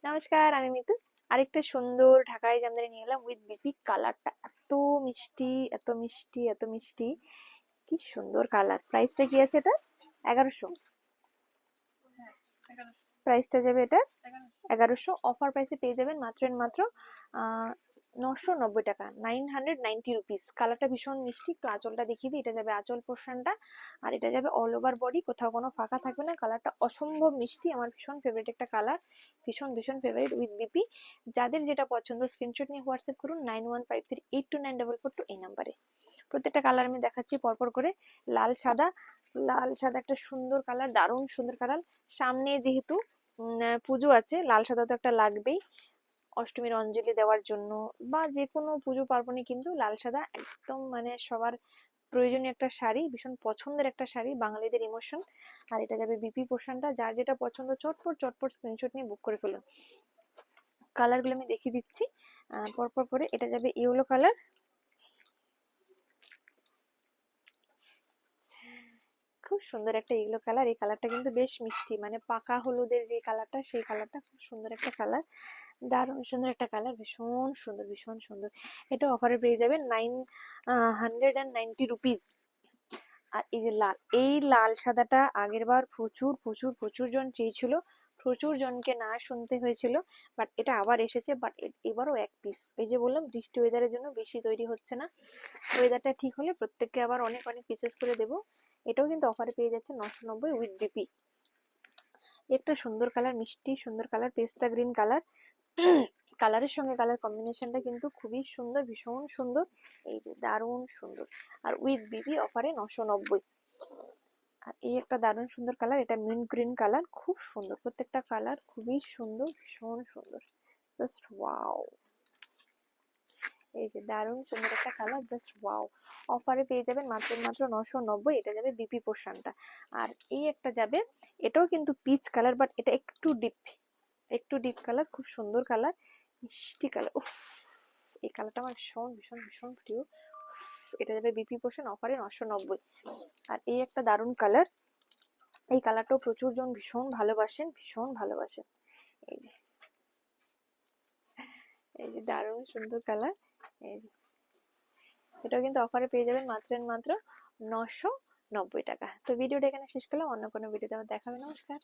নমস্কার, আমি মিতু। আরেকটা সুন্দর ঢাকাই জামদানি নিয়ে এলাম উইথ বিপি। কালারটা এত মিষ্টি, এত মিষ্টি, এত মিষ্টি, কি সুন্দর কালার। প্রাইসটা কি আছে এটা? 1100। প্রাইসটা যাবে এটা 1100। অফার প্রাইসে পেয়ে যাবেন মাত্র মাত্র 990 টাকা, 990 রুপিস। কালারটা ভীষণ মিষ্টি। একটু আঁচলটা দেখিয়ে দিই। এটা যাবে আঁচল পোর্শনটা, আর এটা যাবে অল ওভার বডি, কোথাও কোনো ফাঁকা থাকবে না। কালারটা অসম্ভব মিষ্টি, আমার ভীষণ ফেভারিট একটা কালার, ভীষণ ভীষণ ফেভারিট উইথ বিপি। যাদের যেটা পছন্দ স্ক্রিনশট নিয়ে হোয়াটসঅ্যাপ করুন 9153829442 এই নাম্বারে। প্রত্যেকটা কালার আমি দেখাচ্ছি পরপর করে। লাল সাদা, লাল সাদা একটা সুন্দর কালার, দারুণ সুন্দর কালার। সামনে যেহেতু পুজো আছে, লাল সাদা তো একটা লাগবেই অষ্টমীর অঞ্জলি দেওয়ার জন্য, বা যে কোনো পুজো পার্বণে কিন্তু লাল সাদা একদম মানে সবার প্রয়োজনীয় একটা শাড়ি, ভীষণ পছন্দের একটা শাড়ি, বাঙালিদের ইমোশন। আর এটা যাবে বিপি পোর্শনটা। যার যেটা পছন্দ চটপট চটপট স্ক্রিনশট নিয়ে বুক করে ফেলুন। কালারগুলো আমি দেখিয়ে দিচ্ছি পরপর করে। এটা যাবে ইয়েলো কালার, খুব সুন্দর একটা ইয়েলো কালার। এই কালারটা কিন্তু বেশ মিষ্টি, মানে পাকা হলুদের যে কালারটা, সেই কালারটা। খুব সুন্দর একটা কালার, দারুণ সুন্দর একটা কালার, ভীষণ সুন্দর, ভীষণ সুন্দর। এটা অফারে পেয়ে যাবেন 990 রুপিস। আর এই যে লাল, এই লাল সাদাটা আগের বার প্রচুর প্রচুর প্রচুর জন চেয়েছিল, প্রচুর জনকে না শুনতে হয়েছিল, বাট এটা আবার এসেছে। বাট এবারও এক পিস। এই যে বললাম বৃষ্টি ওয়েদারের জন্য বেশি তৈরি হচ্ছে না, ওয়েদারটা ঠিক হলে প্রত্যেককে আবার অনেক অনেক পিসেস করে দেবো। এটাও কিন্তু অফারে পেয়ে যাচ্ছে 990 উইথ বিপি। একটা সুন্দর কালার, মিষ্টি সুন্দর কালার, পেস্তা গ্রিন কালার। কালারের সঙ্গে কালার কম্বিনেশনটা কিন্তু খুবই সুন্দর, ভীষণ সুন্দর। এই যে দারুণ সুন্দর, আর উইথ বিবি অফারে 990। আর এই একটা দারুণ সুন্দর কালার, এটা মিন্ট গ্রিন কালার, খুব সুন্দর। প্রত্যেকটা কালার খুবই সুন্দর, ভীষণ সুন্দর, জাস্ট ওয়াও। এই যে দারুণ সুন্দর একটা কালার, জাস্ট ওয়াও। অফারে পেয়ে যাবেন মাত্র মাত্র 990। এটা যাবে বিপি পোর্শনটা। আর এই একটা যাবে, এটাও কিন্তু পিচ কালার, বাট এটা একটু ডিপ, একটু ডিপ কালার, খুব সুন্দর কালার, মিষ্টি কালার। উফ, এই কালারটা আমার ভীষণ ভীষণ ভীষণ প্রিয়। এটা যাবে বিপি পোর্শন, অফারে 990। আর এই একটা দারুণ কালার, এই কালারটাও প্রচুর জন ভীষণ ভালোবাসেন, ভীষণ ভালোবাসেন। এই যে, এই যে দারুণ সুন্দর কালার। এই যে, এটাও কিন্তু অফারে পেয়ে যাবেন মাত্র মাত্র 990 টাকা। তো ভিডিওটা এখানে শেষ করলাম, অন্য কোনো ভিডিওতে আবার দেখা হবে। নমস্কার।